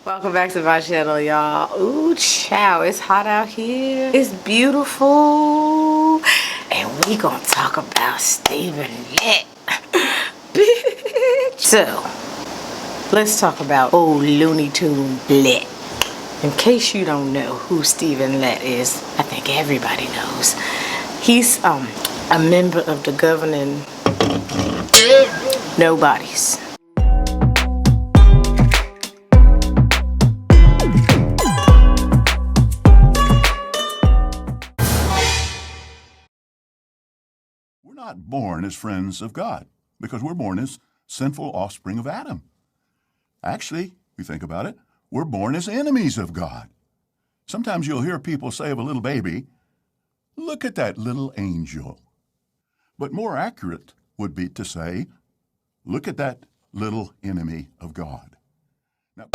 Welcome back to my channel, y'all. Ooh, chow, it's hot out here. It's beautiful. And we gonna talk about Stephen Lett. Bitch. So, let's talk about old Looney Tune Lett. In case you don't know who Stephen Lett is, I think everybody knows. He's a member of the governing nobodies. We're not born as friends of God because we're born as sinful offspring of Adam. Actually, if you think about it, we're born as enemies of God. Sometimes you'll hear people say of a little baby, "Look at that little angel." But more accurate would be to say, "Look at that little enemy of God." Now,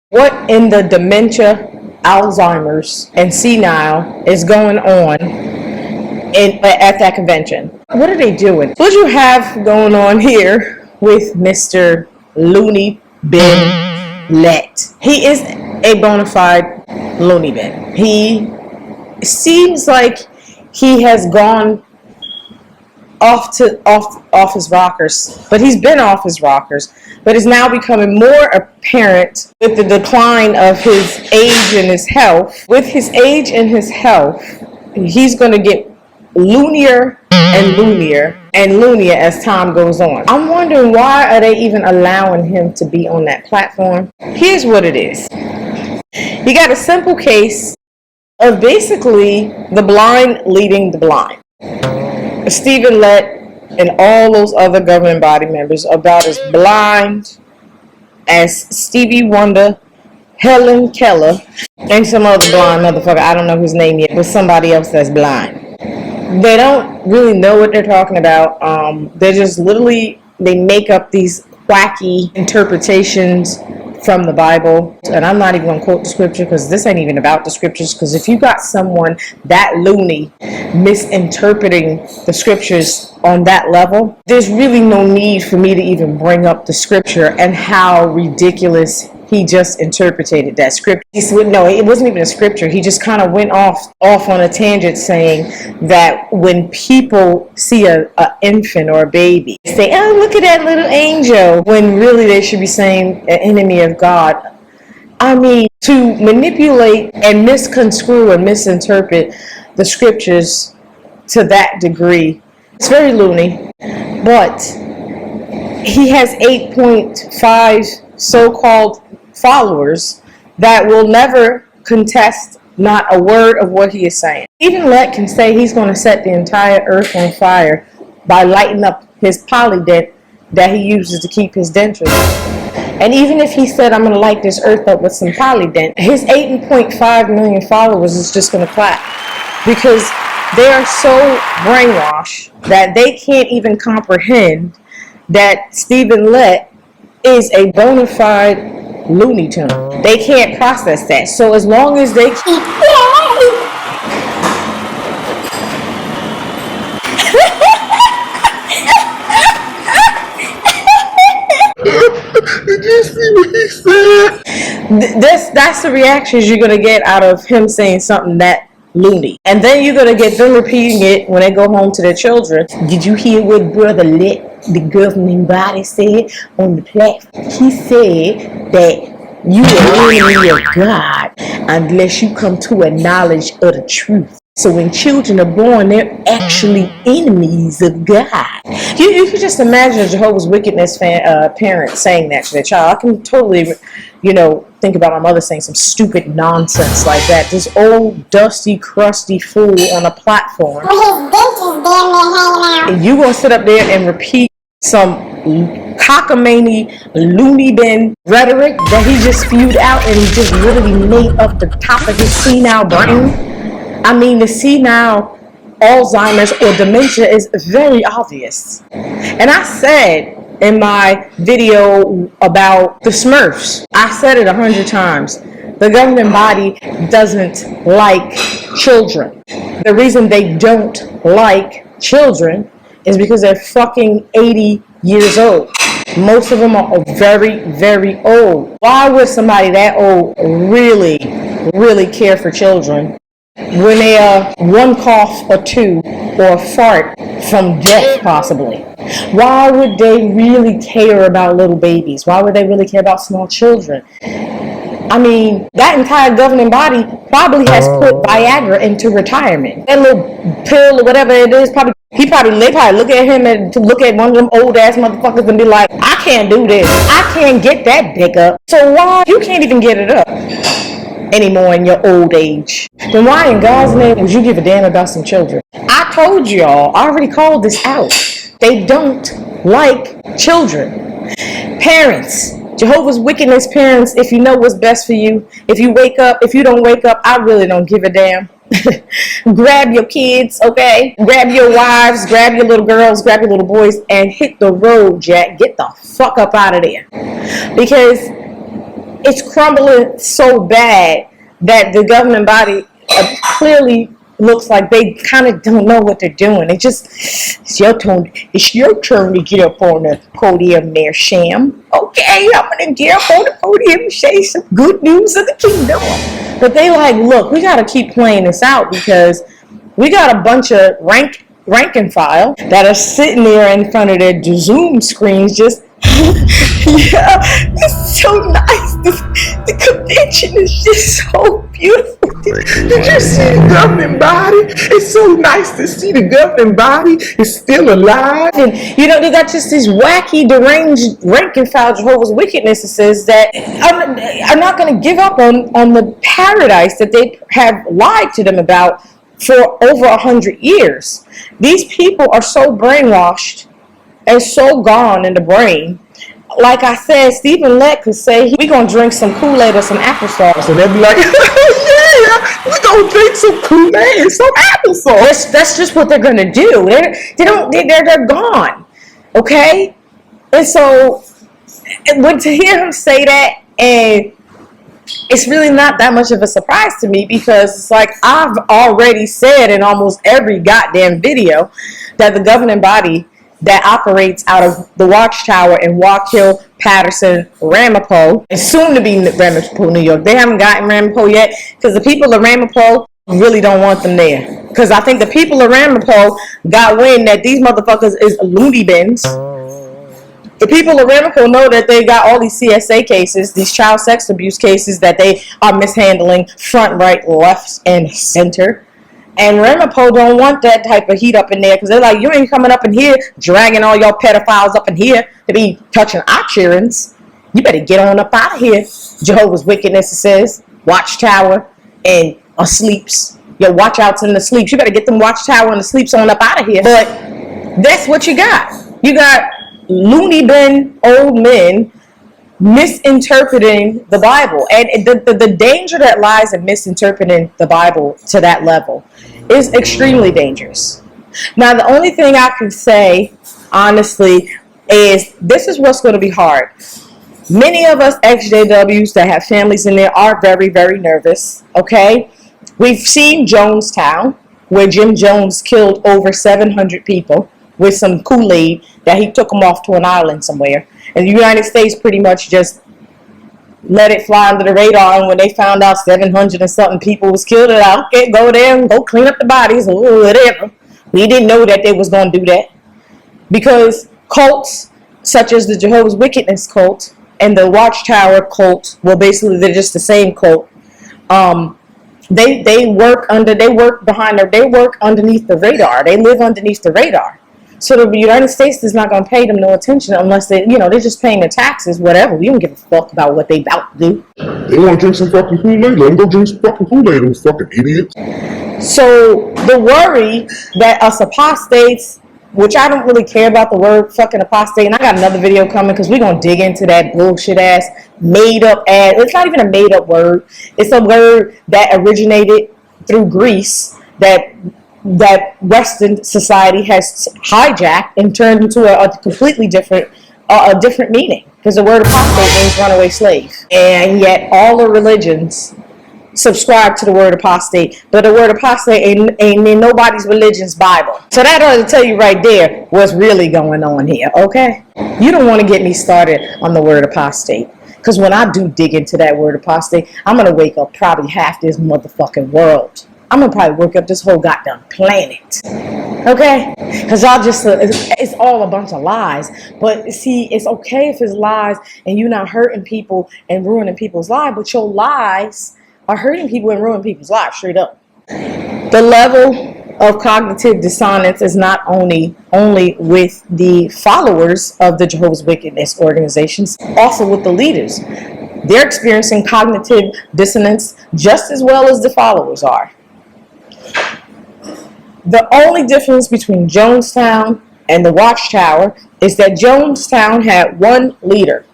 What in the dementia, Alzheimer's, and senile is going on at that convention? What are they doing? What you have going on here with Mr. Looney Bin Lett? He is a bona fide loony bin. He seems like he has gone off his rockers, but he's been off his rockers, but is now becoming more apparent with the decline of his age and his health. With his age and his health, he's going to get loonier and loonier and loonier as time goes on. I'm wondering, why are they even allowing him to be on that platform? Here's what it is. You got a simple case of basically the blind leading the blind. Stephen Lett and all those other governing body members are about as blind as Stevie Wonder, Helen Keller, and some other blind motherfucker. I don't know his name yet, but somebody else that's blind. They don't really know what they're talking about. They're just literally, they make up these wacky interpretations from the Bible. And I'm not even going to quote the scripture because this ain't even about the scriptures. Because if you got someone that loony misinterpreting the scriptures on that level, there's really no need for me to even bring up the scripture and how ridiculous he just interpreted that scripture. He said, no, it wasn't even a scripture. He just kind of went off on a tangent saying that when people see an infant or a baby, they say, "Oh, look at that little angel," when really they should be saying an enemy of God. I mean, to manipulate and misconstrue and misinterpret the scriptures to that degree, it's very loony. But he has 8.5 so-called followers that will never contest not a word of what he is saying. Even Lett can say he's going to set the entire earth on fire by lighting up his polydent that he uses to keep his dentures. And even if he said, "I'm going to light this earth up with some polydent," his 8.5 million followers is just going to clap, because they are so brainwashed that they can't even comprehend that Stephen Lett is a bona fide Looney Tune. They can't process that. So as long as they keep Did you see what he said? That's the reactions you're gonna get out of him saying something that loony. And then you're gonna get them repeating it when they go home to their children. "Did you hear what Brother Lett, the governing body, said on the platform? He said that you are an enemy of God unless you come to a knowledge of the truth. So when children are born, they're actually enemies of God." You can just imagine a Jehovah's Witness parent saying that to their child. I can totally, think about my mother saying some stupid nonsense like that. This old, dusty, crusty fool on a platform. And you gonna sit up there and repeat some cockamamie, loony bin rhetoric that he just spewed out and he just literally made up the top of his senile brain? I mean, the senile Alzheimer's or dementia is very obvious. And I said in my video about the Smurfs, I said it 100 times, the governing body doesn't like children. The reason they don't like children is because they're fucking 80 years old. Most of them are very, very old. Why would somebody that old really, really care for children when they are one cough or two or a fart from death possibly? Why would they really care about little babies? Why would they really care about small children? I mean, that entire governing body probably has put Viagra into retirement. That little pill or whatever it is, they probably look at him and to look at one of them old ass motherfuckers and be like, I can't do this. I can't get that dick up. So why? You can't even get it up anymore in your old age. Then why in God's name would you give a damn about some children? I told y'all, I already called this out. They don't like children. Parents, Jehovah's Witness parents, if you know what's best for you, if you don't wake up, I really don't give a damn. Grab your kids, okay? Grab your wives, grab your little girls, grab your little boys, and hit the road, Jack. Get the fuck up out of there. Because it's crumbling so bad that the governing body clearly looks like they kind of don't know what they're doing. It's your turn to get up on the podium there, Sham. Okay, I'm gonna get up on the podium and say some good news of the kingdom. But they like, look, we gotta keep playing this out because we got a bunch of rank and file that are sitting there in front of their Zoom screens just yeah, it's so nice. The convention is just so beautiful. Did you see the governing body? It's so nice to see the governing body is still alive. And you know, they got just these wacky, deranged, rank and file Jehovah's Witnesses that are not going to give up on the paradise that they have lied to them about for over 100 years. These people are so brainwashed and so gone in the brain. Like I said, Stephen Lett could say, we're going to drink some Kool-Aid or some applesauce. And they'd be like, yeah, we're going to drink some Kool-Aid and some applesauce. That's just what they're going to do. They're gone. Okay? And so, to hear him say that, and it's really not that much of a surprise to me because it's like I've already said in almost every goddamn video that the governing body that operates out of the Watchtower in Walk Hill, Patterson, Ramapo, and soon to be Ramapo, New York. They haven't gotten Ramapo yet because the people of Ramapo really don't want them there. Because I think the people of Ramapo got wind that these motherfuckers is loony bins. The people of Ramapo know that they got all these CSA cases, these child sex abuse cases that they are mishandling front, right, left, and center. And Ramapo don't want that type of heat up in there because they're like, you ain't coming up in here dragging all your pedophiles up in here to be touching our childrens. You better get on up out of here. Jehovah's Witnesses, Watchtower, and sleeps. Your watchouts and the sleeps. You better get them Watchtower and the sleeps on up out of here. But that's what you got. You got loony bin old men misinterpreting the Bible, and the danger that lies in misinterpreting the Bible to that level is extremely dangerous. Now, the only thing I can say honestly is this is what's going to be hard. Many of us ex-JWs that have families in there are very, very nervous. Okay, we've seen Jonestown, where Jim Jones killed over 700 people with some Kool-Aid that he took them off to an island somewhere. And the United States pretty much just let it fly under the radar. And when they found out 700 and something people was killed, they're like, okay, go there and go clean up the bodies or whatever. We didn't know that they was going to do that. Because cults such as the Jehovah's Witness cult and the Watchtower cult, well, basically they're just the same cult. They work underneath the radar. They live underneath the radar. So the United States is not going to pay them no attention unless they're just paying their taxes, whatever. We don't give a fuck about what they about to do. They want to drink some fucking Kool-Aid? Let them go drink some fucking Kool-Aid, those fucking idiots. So the worry that us apostates, which I don't really care about the word fucking apostate, and I got another video coming because we're going to dig into that bullshit ass, made up ass. It's not even a made up word. It's a word that originated through Greece that Western society has hijacked and turned into a completely different meaning. Because the word apostate means runaway slave. And yet all the religions subscribe to the word apostate, but the word apostate ain't in nobody's religion's Bible. So that ought to tell you right there what's really going on here, okay? You don't want to get me started on the word apostate, because when I do dig into that word apostate, I'm going to wake up probably half this motherfucking world. I'm going to probably wake up this whole goddamn planet, okay? Because y'all just, it's all a bunch of lies. But see, it's okay if it's lies and you're not hurting people and ruining people's lives, but your lies are hurting people and ruining people's lives, straight up. The level of cognitive dissonance is not only with the followers of the Jehovah's Witness organizations, also with the leaders. They're experiencing cognitive dissonance just as well as the followers are. The only difference between Jonestown and the Watchtower is that Jonestown had one leader.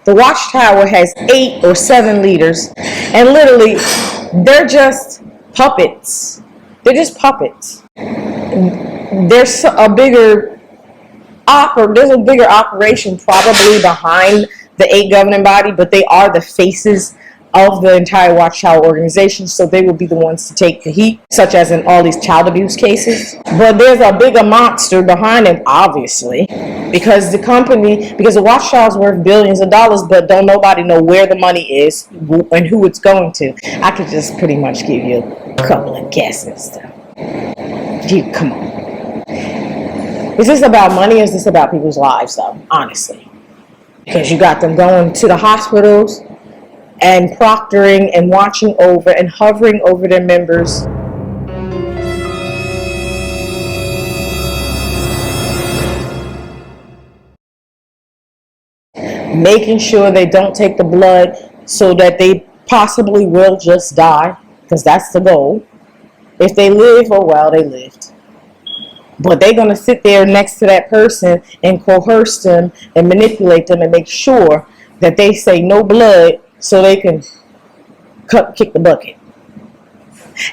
The Watchtower has 8 or 7 leaders, and literally, they're just puppets. They're just puppets. There's a bigger operation probably behind the 8 governing body, but they are the faces of the entire Watchtower organization, so they will be the ones to take the heat, such as in all these child abuse cases. But there's a bigger monster behind it, obviously, because the Watchtower is worth billions of dollars, but don't nobody know where the money is and who it's going to. I could just pretty much give you a couple of guesses, though. Come on. Is this about money or is this about people's lives, though? Honestly. Because you got them going to the hospitals and proctoring and watching over and hovering over their members. Making sure they don't take the blood so that they possibly will just die, because that's the goal. If they live, oh well, they lived. But they're going to sit there next to that person and coerce them and manipulate them and make sure that they say no blood so they can kick the bucket.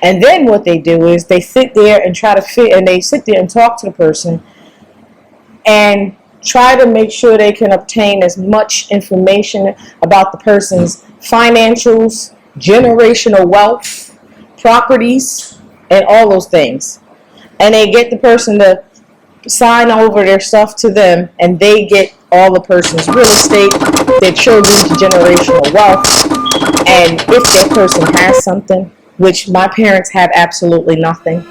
And then what they do is they sit there and they sit there and talk to the person and try to make sure they can obtain as much information about the person's financials, generational wealth, properties, and all those things. And they get the person to sign over their stuff to them, and they get all the person's real estate, their children's generational wealth, and if that person has something, which my parents have absolutely nothing.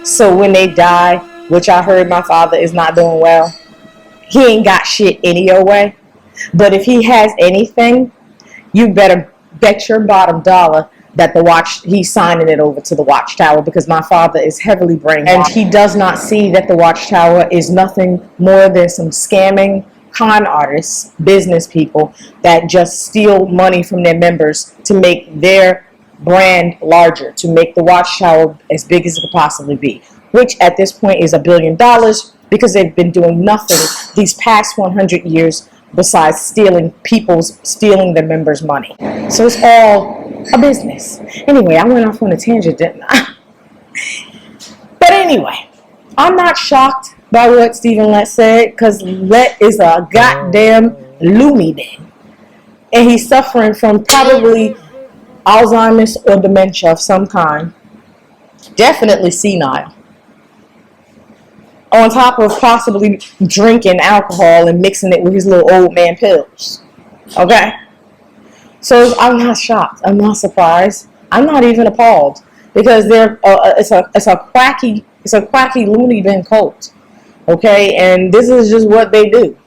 So when they die, which I heard my father is not doing well, he ain't got shit anyway. But if he has anything, you better bet your bottom dollar that he's signing it over to the Watchtower, because my father is heavily brainwashed, and he does not see that the Watchtower is nothing more than some scamming con artists, business people that just steal money from their members to make their brand larger, to make the Watchtower as big as it could possibly be, which at this point is $1 billion, because they've been doing nothing these past 100 years besides stealing their members' money. So it's all a business. Anyway, I went off on a tangent, didn't I? But anyway, I'm not shocked by what Stephen Lett said, because Lett is a goddamn loony bin. And he's suffering from probably Alzheimer's or dementia of some kind. Definitely senile. On top of possibly drinking alcohol and mixing it with his little old man pills. Okay? So I'm not shocked. I'm not surprised. I'm not even appalled, because it's a quacky loony bin cult. Okay? And this is just what they do.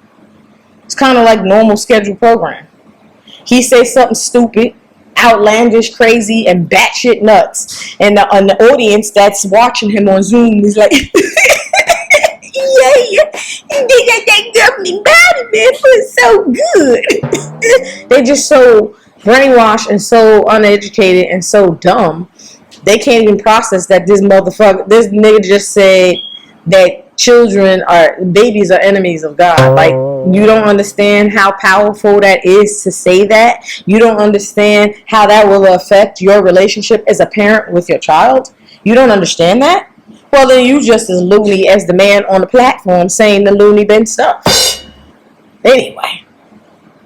It's kind of like normal scheduled program. He says something stupid, outlandish, crazy, and batshit nuts, and the audience that's watching him on Zoom is like, yeah, that governing body, man, feels so good. They're just so brainwashed and so uneducated and so dumb, they can't even process that this nigga just said that babies are enemies of God. Like, you don't understand how powerful that is to say that. You don't understand how that will affect your relationship as a parent with your child. You don't understand that? Well, then you just as loony as the man on the platform saying the loony bin stuff. Anyway,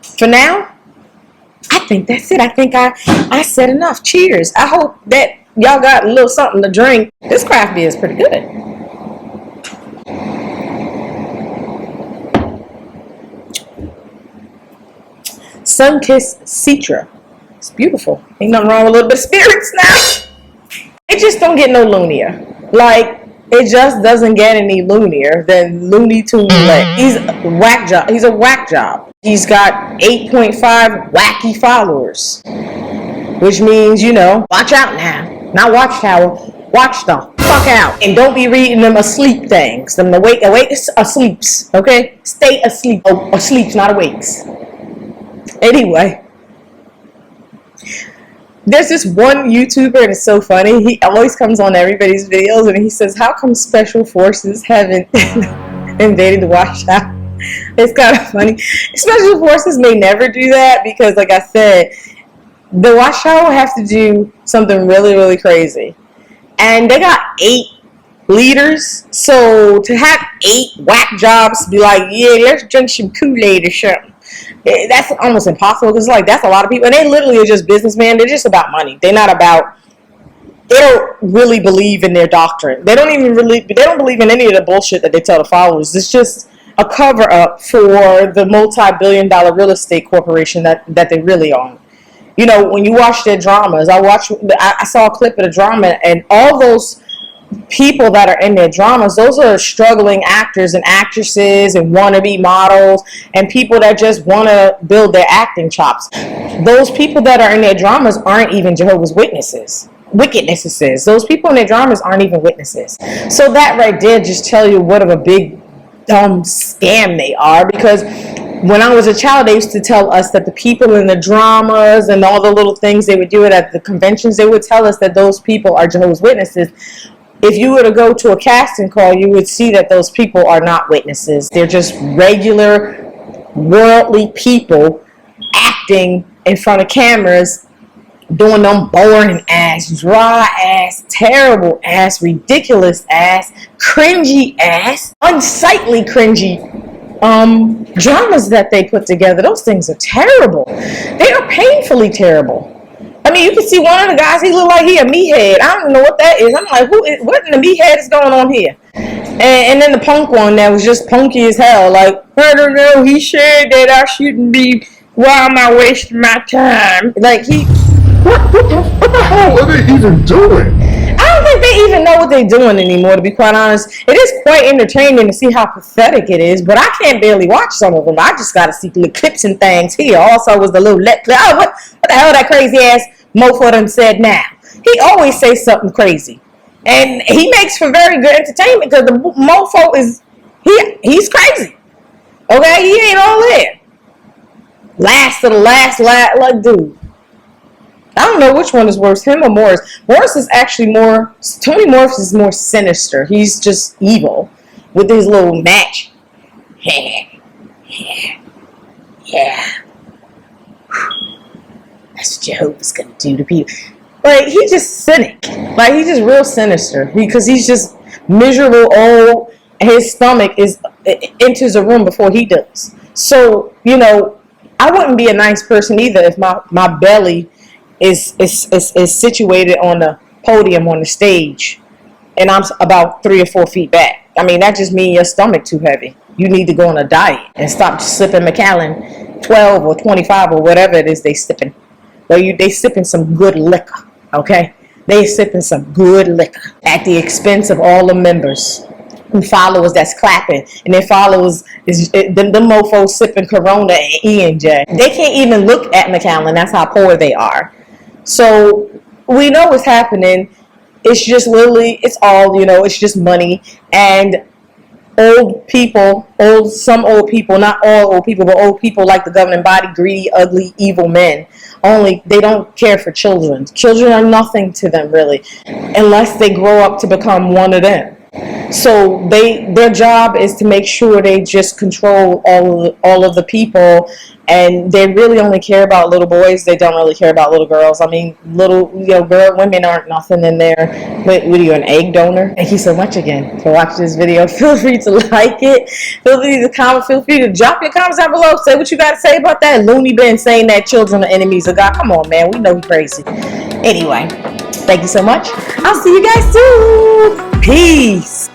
for now, I think that's it. I think I said enough. Cheers. I hope that y'all got a little something to drink. This craft beer is pretty good. Sunkissed Citra. It's beautiful. Ain't nothing wrong with a little bit of spirits now. It just don't get no loonier. Like, it just doesn't get any loonier than Looney Tunes. He's a whack job. He's a whack job. He's got 8.5 wacky followers, which means, you know, watch out now. Not Watchtower. Watch the fuck out. And don't be reading them asleep things. Them awake asleeps. Okay? Stay asleep. Oh, asleeps, not awakes. Anyway. There's this one YouTuber, and it's so funny. He always comes on everybody's videos, and he says, how come special forces haven't invaded the Watchtower? It's kind of funny. Special forces may never do that because, like I said, the Watchtower will have to do something really, really crazy. And they got 8 leaders, so to have 8 whack jobs be like, yeah, let's drink some Kool-Aid or something. That's almost impossible because, like, that's a lot of people, and they literally are just businessmen. They're just about money. They're not about. They don't really believe in their doctrine. They don't believe in any of the bullshit that they tell the followers. It's just a cover up for the multi-billion-dollar real estate corporation that they really own. You know, when you watch their dramas, I saw a clip of the drama, and all those people that are in their dramas, those are struggling actors and actresses and wannabe models and people that just want to build their acting chops. Those people that are in their dramas aren't even Jehovah's Witnesses. Wickednesses. Those people in their dramas aren't even witnesses. So that right there just tell you what of a big dumb scam they are, because when I was a child, they used to tell us that the people in the dramas and all the little things they would do it at the conventions, they would tell us that those people are Jehovah's Witnesses. If you were to go to a casting call, you would see that those people are not witnesses. They're just regular, worldly people acting in front of cameras, doing them boring ass, dry ass, terrible ass, ridiculous ass, cringy ass, unsightly cringy dramas that they put together. Those things are terrible. They are painfully terrible. I mean, you can see one of the guys, he look like he a meathead. I don't know what that is. I'm like, what in the meathead is going on here? And then the punk one that was just punky as hell. Like, I don't know, he said that I shouldn't be, why am I wasting my time? Like, What the hell are they even doing? I don't think they even know what they're doing anymore, to be quite honest. It is quite entertaining to see how pathetic it is, but I can't barely watch some of them. I just got to see little clips and things here. Also was the little let clip. Oh, what the hell that crazy ass mofo done said now? He always says something crazy. And he makes for very good entertainment because the mofo is, he's crazy. Okay? He ain't all there. Last of the last, like, dude. I don't know which one is worse, him or Morris. Morris is actually more, Tony Morris is more sinister. He's just evil with his little match. Yeah. That's what Jehovah's gonna do to people. Like, he's just cynic. Like, he's just real sinister because he's just miserable, old, and his stomach enters a room before he does. So, you know, I wouldn't be a nice person either if my belly is situated on the podium on the stage and I'm about 3 or 4 feet back. I mean, that just means your stomach too heavy. You need to go on a diet and stop sipping Macallan 12 or 25 or whatever it is they sipping. Well, they sipping some good liquor, okay? They sipping some good liquor at the expense of all the members and followers that's clapping, and their followers is them mofos sipping Corona and E&J. They can't even look at Macallan. That's how poor they are. So we know what's happening. It's just literally, it's all, you know, it's just money. And old people, some old people, not all old people, but old people like the governing body, greedy, ugly, evil men. Only they don't care for children. Children are nothing to them, really, unless they grow up to become one of them. So their job is to make sure they just control all of the people, and they really only care about little boys. They don't really care about little girls. I mean, women aren't nothing in there. What are you, an egg donor? Thank you so much again for watching this video. Feel free to like it. Feel free to comment. Feel free to drop your comments down below. Say what you got to say about that loony bin saying that children are enemies of God. Come on, man. We know he's crazy. Anyway, thank you so much. I'll see you guys soon. Peace.